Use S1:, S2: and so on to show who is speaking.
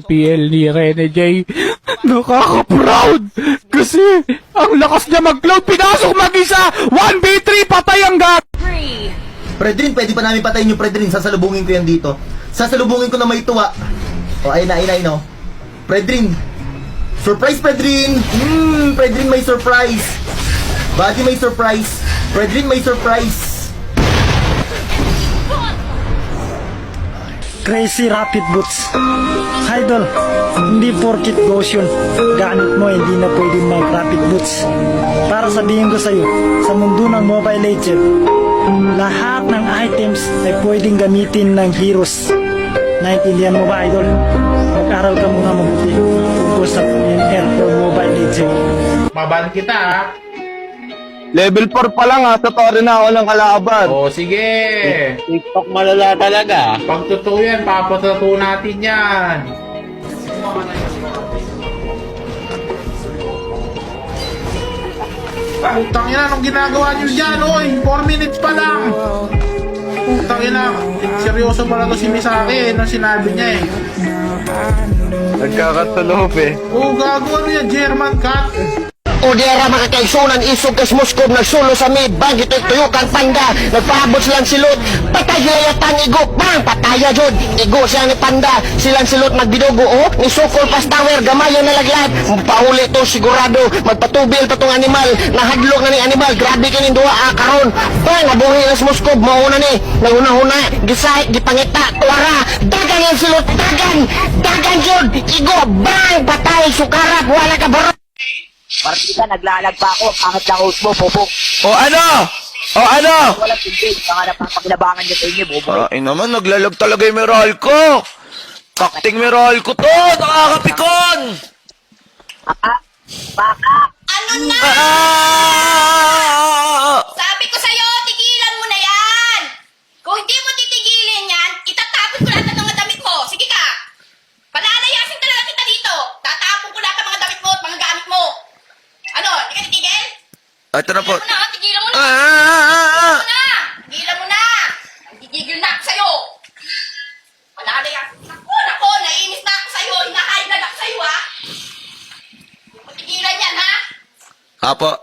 S1: PL ni Rene J. Nakaka-proud! Kasi ang lakas niya mag-cloud, pinasok mag-isa! 1v3, patay ang gat!
S2: Predrin, pwede pa namin patayin yung Predrin. Sasalubungin ko yan dito. Sasalubungin ko na may tuwa. O, ayun na. Predrin. Surprise, Predrin! Predrin may surprise. Buddy may surprise. Predrin may surprise.
S3: Crazy Rapid Boots. Idol, hindi porkit Goshen gamit mo, hindi na pwede mag Rapid Boots. Para sabihin ko sa'yo, sa mundo ng Mobile Legends, lahat ng items ay pwedeng gamitin ng heroes. Naintindihan mo ba, Idol? Mag-aral ka muna mabuti tungkol sa ML for Mobile Legends.
S4: Maban kita ha.
S5: Level 4 pa lang ha, totoo rin na ako ng kalaban.
S4: O sige.
S5: TikTok malala talaga.
S4: Pag totoo yan, papatuto natin yan. Putang ina, anong ginagawa nyo dyan? Oy, 4 minutes pa lang. Putang ina, seryoso pala to si Misaki. Anong sinabi niya eh?
S5: Nagkakatulog eh.
S4: Oh, gago ano yan, German cat?
S6: O diara makakaigsunan isog kas Moskow nagsulo sa mid bang ito'y tuyukan panda nagpahabot silang silot pataya yatang igok bang pataya jod igo siya ni panda silang silot magbidugo o ni sukol pas tower gamayan na laglag pauli to sigurado magpatubil pa tong animal nahadlok na ni animal grabe kanin duwa karon bang nabuhi na sa Moskow mauna ni nanguna-huna gisahit gipangita tuwara dagan yung silot dagan jod igo bang patay sukarat wala ka baro.
S7: Partida, naglalag pa ako. Angat lang host mo, Popo.
S5: O ano?
S7: Walang tindi. Baka napapakinabangan niya sa inyo, Bobo.
S5: Ay naman, naglalag talaga yung meral ko. Kakting meral ko to, nakakapikon.
S7: Baka.
S8: Ano na? Sabi ko sa'yo, tigilan mo na yan! Kung hindi mo titigilin yan, itatapon ko lahat ng mga damit mo. Sige ka! Palalayasin talaga kita dito. Tatapon ko lahat ng mga damit mo at mga gamit mo. Ano, hindi ka titigil?
S5: Ito na po.
S8: Tigilan mo na! Tigilan mo na! Tigilan mo na! Titigil na ako sa'yo. Palalayasin. Nako, naiinis na ako sa'yo. Hinahide na ako sa'yo, ha? Hindi mo tigilan yan, ha?
S5: Apo.